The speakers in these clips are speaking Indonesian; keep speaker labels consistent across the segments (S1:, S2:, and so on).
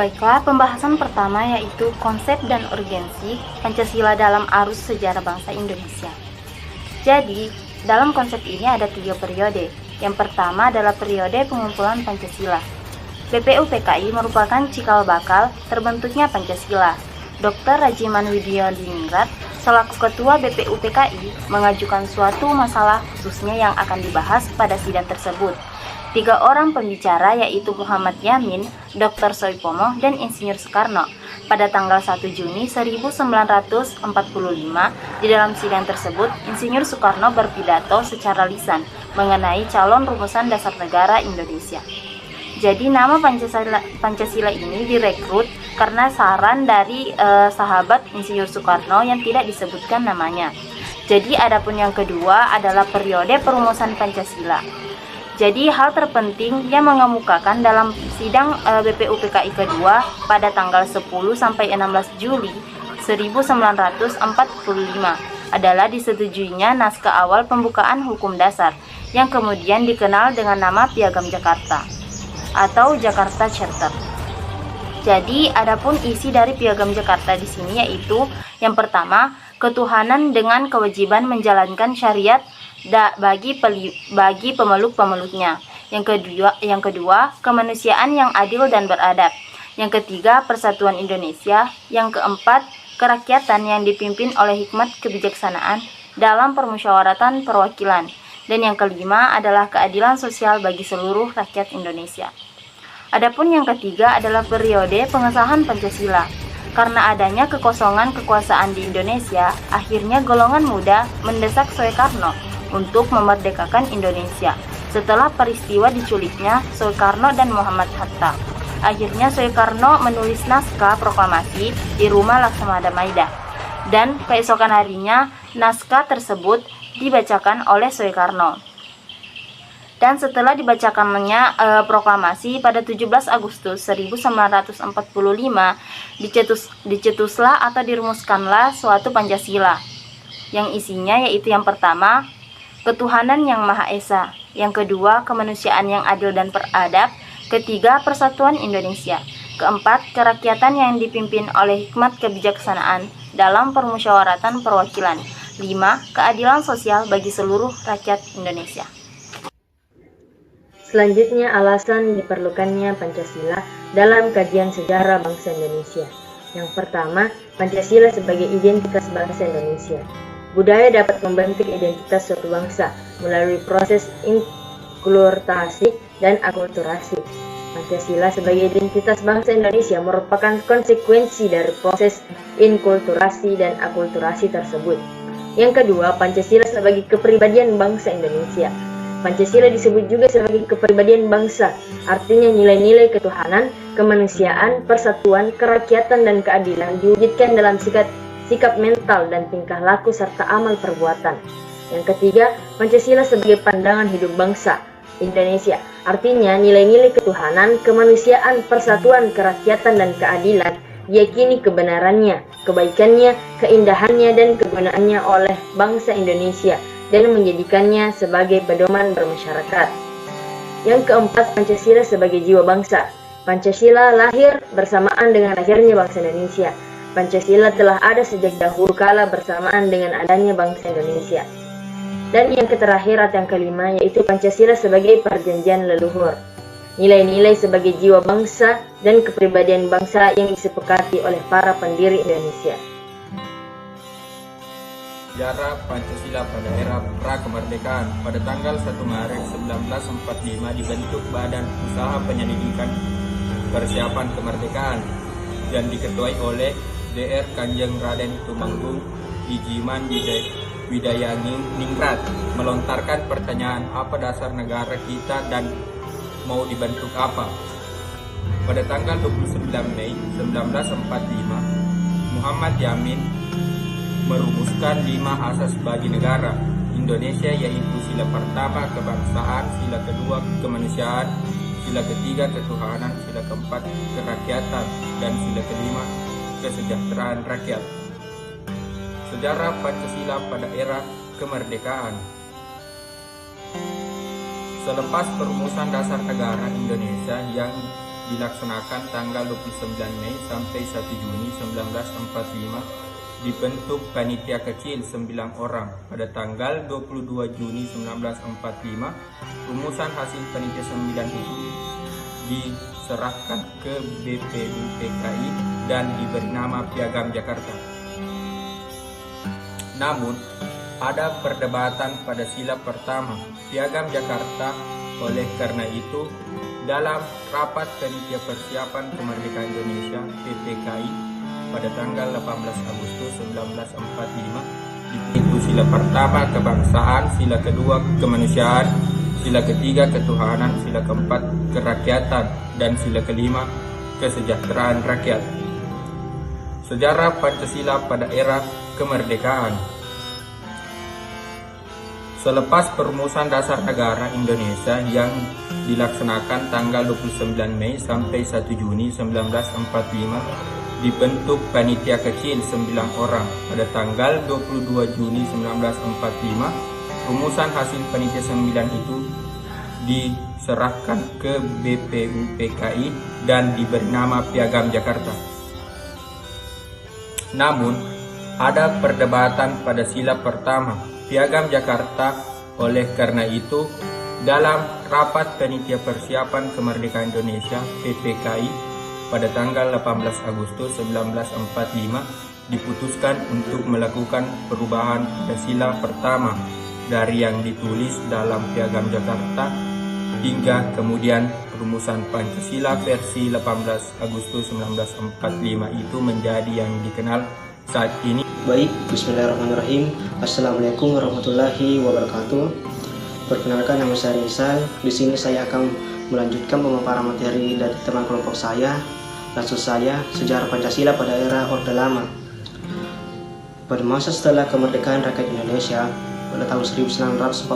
S1: Baiklah, pembahasan pertama yaitu konsep dan urgensi Pancasila dalam arus sejarah bangsa Indonesia. Jadi, dalam konsep ini ada 3 periode. Yang pertama adalah periode pengumpulan Pancasila. BPUPKI merupakan cikal bakal terbentuknya Pancasila. Dr. Rajiman Widyadiningrat selaku Ketua BPUPKI mengajukan suatu masalah khususnya yang akan dibahas pada sidang tersebut. 3 orang pembicara yaitu Muhammad Yamin, Dr. Soepomo, dan Insinyur Soekarno. Pada tanggal 1 Juni 1945, di dalam sidang tersebut, Insinyur Soekarno berpidato secara lisan mengenai calon rumusan dasar negara Indonesia. Jadi nama Pancasila ini direkrut karena saran dari sahabat Insinyur Soekarno yang tidak disebutkan namanya. Jadi adapun yang kedua adalah periode perumusan Pancasila. Jadi hal terpenting yang mengemukakan dalam sidang BPUPKI kedua pada tanggal 10 sampai 16 Juli 1945 adalah disetujuinya naskah awal pembukaan hukum dasar yang kemudian dikenal dengan nama Piagam Jakarta atau Jakarta Charter. Jadi adapun isi dari Piagam Jakarta di sini yaitu yang pertama, ketuhanan dengan kewajiban menjalankan syariat bagi pemeluk-pemeluknya. Yang kedua, kemanusiaan yang adil dan beradab. Yang ketiga, persatuan Indonesia. Yang keempat, kerakyatan yang dipimpin oleh hikmat kebijaksanaan dalam permusyawaratan perwakilan. Dan yang kelima adalah keadilan sosial bagi seluruh rakyat Indonesia. Adapun yang ketiga adalah periode pengesahan Pancasila. Karena adanya kekosongan kekuasaan di Indonesia, akhirnya golongan muda mendesak Soekarno untuk memerdekakan Indonesia setelah peristiwa diculiknya Soekarno dan Muhammad Hatta. Akhirnya Soekarno menulis naskah proklamasi di rumah Laksamana Maida, dan keesokan harinya naskah tersebut dibacakan oleh Soekarno. Dan setelah dibacakannya proklamasi pada 17 Agustus 1945, dicetuslah atau dirumuskanlah suatu Pancasila yang isinya yaitu yang pertama, ketuhanan yang Maha Esa. Yang kedua, kemanusiaan yang adil dan beradab. Ketiga, persatuan Indonesia. Keempat, kerakyatan yang dipimpin oleh hikmat kebijaksanaan dalam permusyawaratan perwakilan. 5. Keadilan sosial bagi seluruh rakyat Indonesia.
S2: Selanjutnya, alasan diperlukannya Pancasila dalam kajian sejarah bangsa Indonesia. Yang pertama, Pancasila sebagai identitas bangsa Indonesia. Budaya dapat membentuk identitas suatu bangsa melalui proses inkulturasi dan akulturasi. Pancasila sebagai identitas bangsa Indonesia merupakan konsekuensi dari proses inkulturasi dan akulturasi tersebut. Yang kedua, Pancasila sebagai kepribadian bangsa Indonesia. Pancasila disebut juga sebagai kepribadian bangsa, artinya nilai-nilai ketuhanan, kemanusiaan, persatuan, kerakyatan, dan keadilan diwujudkan dalam sikap mental dan tingkah laku serta amal perbuatan. Yang ketiga, Pancasila sebagai pandangan hidup bangsa Indonesia, artinya nilai-nilai ketuhanan, kemanusiaan, persatuan, kerakyatan, dan keadilan diyakini kebenarannya, kebaikannya, keindahannya, dan kegunaannya oleh bangsa Indonesia dan menjadikannya sebagai pedoman bermasyarakat. Yang keempat, Pancasila sebagai jiwa bangsa. Pancasila lahir bersamaan dengan lahirnya bangsa Indonesia. Pancasila telah ada sejak dahulu kala bersamaan dengan adanya bangsa Indonesia. Dan yang terakhir atau yang kelima yaitu Pancasila sebagai perjanjian leluhur. Nilai-nilai sebagai jiwa bangsa dan kepribadian bangsa yang disepakati oleh para pendiri Indonesia.
S3: Sejarah Pancasila pada era pra-kemerdekaan. Pada tanggal 1 Maret 1945 dibentuk Badan Usaha Penyelidikan Persiapan Kemerdekaan yang diketuai oleh Dr. Kanjeng Raden Tumenggung Ijiman Widyadiningrat melontarkan pertanyaan apa dasar negara kita dan mau dibentuk apa. Pada tanggal 29 Mei 1945 Muhammad Yamin merumuskan 5 asas bagi negara Indonesia, yaitu sila pertama kebangsaan, sila kedua kemanusiaan, sila ketiga ketuhanan, sila keempat kerakyatan, dan sila kelima kesejahteraan rakyat. Sejarah Pancasila pada era kemerdekaan. Selepas perumusan dasar negara Indonesia yang dilaksanakan tanggal 29 Mei sampai 1 Juni 1945, dibentuk panitia kecil 9 orang. Pada tanggal 22 Juni 1945, rumusan hasil panitia 9 itu diserahkan ke BPUPKI dan diberi nama Piagam Jakarta. Namun, ada perdebatan pada sila pertama Piagam Jakarta. Oleh karena itu, dalam rapat panitia persiapan kemerdekaan Indonesia (PPKI) pada tanggal 18 Agustus 1945, itu sila pertama kebangsaan, sila kedua kemanusiaan, sila ketiga ketuhanan, sila keempat kerakyatan, dan sila kelima kesejahteraan rakyat. Sejarah Pancasila pada era kemerdekaan. Selepas perumusan dasar negara Indonesia yang dilaksanakan tanggal 29 Mei sampai 1 Juni 1945, dibentuk panitia kecil 9 orang. Pada tanggal 22 Juni 1945, rumusan hasil panitia 9 itu diserahkan ke BPUPKI dan diberi nama Piagam Jakarta. Namun, ada perdebatan pada sila pertama Piagam Jakarta. Oleh karena itu, dalam rapat panitia persiapan kemerdekaan Indonesia (PPKI) pada tanggal 18 Agustus 1945, diputuskan untuk melakukan perubahan pada sila pertama dari yang ditulis dalam Piagam Jakarta, hingga kemudian rumusan Pancasila versi 18 Agustus 1945 itu menjadi yang dikenal saat ini.
S4: Baik, bismillahirrahmanirrahim. Assalamualaikum warahmatullahi wabarakatuh. Perkenalkan, nama saya Rizal. Di sini saya akan melanjutkan pemaparan materi dari teman kelompok saya. Kasus saya, Sejarah Pancasila pada era Orde Lama. Pada masa setelah kemerdekaan rakyat Indonesia pada tahun 1945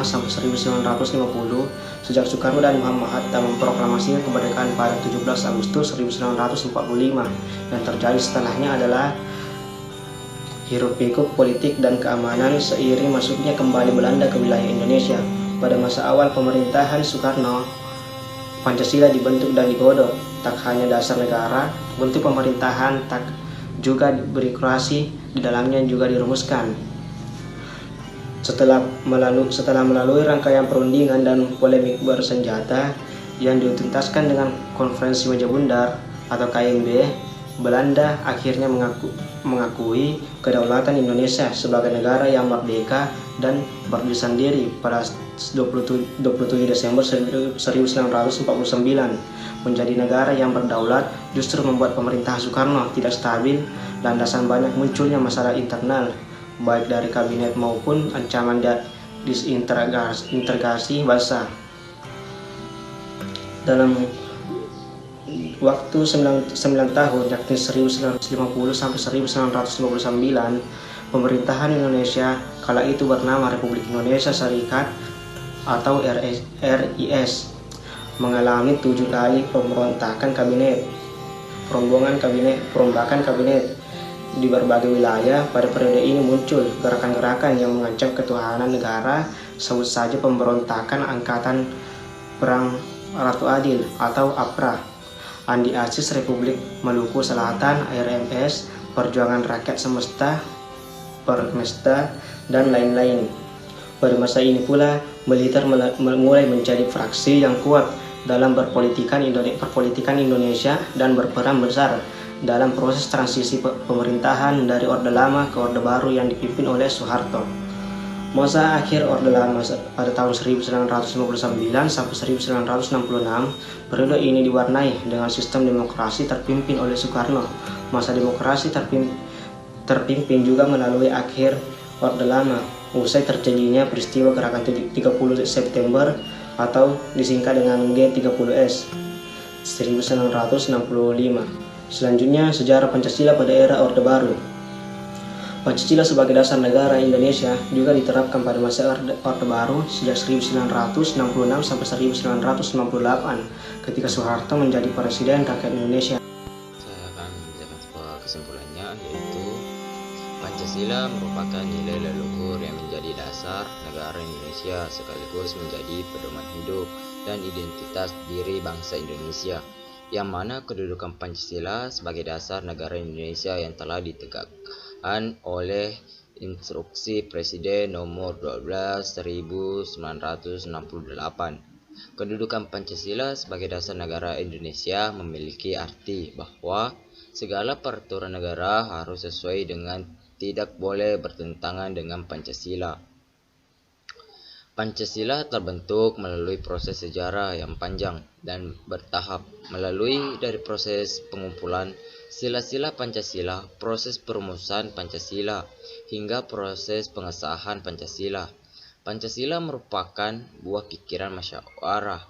S4: sampai 1950, sejak Soekarno dan Muhammad Hatta memproklamasikan kemerdekaan pada 17 Agustus 1945, yang terjadi setelahnya adalah hiruk-pikuk politik dan keamanan seiring masuknya kembali Belanda ke wilayah Indonesia. Pada masa awal pemerintahan Soekarno, Pancasila dibentuk dan digodok. Tak hanya dasar negara, bentuk pemerintahan tak juga birokrasi di dalamnya juga dirumuskan. Setelah melalui rangkaian perundingan dan polemik bersenjata yang dituntaskan dengan Konferensi Meja Bundar atau KMB, Belanda akhirnya mengakui kedaulatan Indonesia sebagai negara yang merdeka dan berdiri sendiri pada 27 Desember 1949. Menjadi negara yang berdaulat justru membuat pemerintahan Soekarno tidak stabil, landasan banyak munculnya masalah internal, baik dari kabinet maupun ancaman disintegrasi bangsa. Dalam waktu 9 tahun, yakni 1950 sampai 1959, pemerintahan Indonesia kala itu bernama Republik Indonesia Serikat atau RIS mengalami 7 kali pemberontakan kabinet, perombakan kabinet di berbagai wilayah. Pada periode ini muncul gerakan-gerakan yang mengancam ketuhanan negara, sebut saja pemberontakan Angkatan Perang Ratu Adil atau APRA, Andi Asis Republik Maluku Selatan RMS, Perjuangan Rakyat Semesta Permesta, dan lain-lain. Pada masa ini pula, militer mulai menjadi fraksi yang kuat dalam perpolitikan Indonesia dan berperan besar dalam proses transisi pemerintahan dari Orde Lama ke Orde Baru yang dipimpin oleh Soeharto. Masa akhir Orde Lama pada tahun 1959 sampai 1966, periode ini diwarnai dengan sistem demokrasi terpimpin oleh Soekarno. Masa demokrasi terpimpin juga melalui akhir Orde Lama, usai terjadinya peristiwa gerakan 30 September atau disingkat dengan G30S 1965. Selanjutnya, sejarah Pancasila pada era Orde Baru. Pancasila sebagai dasar negara Indonesia juga diterapkan pada masa Orde Baru sejak 1966 sampai 1998 ketika Soeharto menjadi Presiden Rakyat Indonesia.
S5: Saya akan menjelaskan sebuah kesimpulannya, yaitu Pancasila merupakan nilai leluhur yang menjadi dasar negara Indonesia sekaligus menjadi pedoman hidup dan identitas diri bangsa Indonesia. yang mana kedudukan Pancasila sebagai dasar negara Indonesia yang telah ditegakkan oleh Instruksi Presiden Nomor 12 1968. Kedudukan Pancasila sebagai dasar negara Indonesia memiliki arti bahwa segala peraturan negara harus sesuai dengan, tidak boleh bertentangan dengan Pancasila. Pancasila terbentuk melalui proses sejarah yang panjang dan bertahap, melalui dari proses pengumpulan sila-sila Pancasila, proses perumusan Pancasila, hingga proses pengesahan Pancasila. Pancasila merupakan buah pikiran musyawarah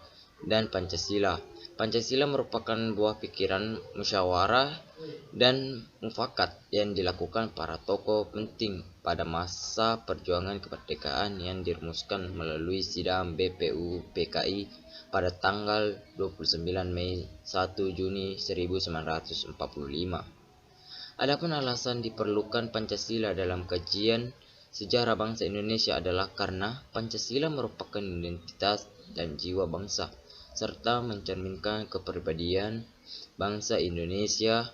S5: dan Pancasila merupakan buah pikiran musyawarah dan mufakat yang dilakukan para tokoh penting pada masa perjuangan kemerdekaan yang dirumuskan melalui sidang BPUPKI pada tanggal 29 Mei 1 Juni 1945. Adapun alasan diperlukan Pancasila dalam kajian sejarah bangsa Indonesia adalah karena Pancasila merupakan identitas dan jiwa bangsa, serta mencerminkan kepribadian bangsa Indonesia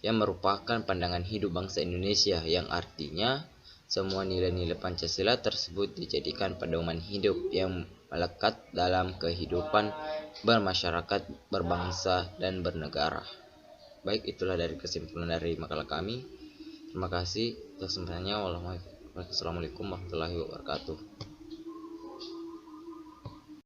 S5: yang merupakan pandangan hidup bangsa Indonesia, yang artinya semua nilai-nilai Pancasila tersebut dijadikan pedoman hidup yang melekat dalam kehidupan bermasyarakat, berbangsa, dan bernegara. Baik, itulah dari kesimpulan dari makalah kami. Terima kasih atas kesempatannya. Wassalamualaikum warahmatullahi wabarakatuh.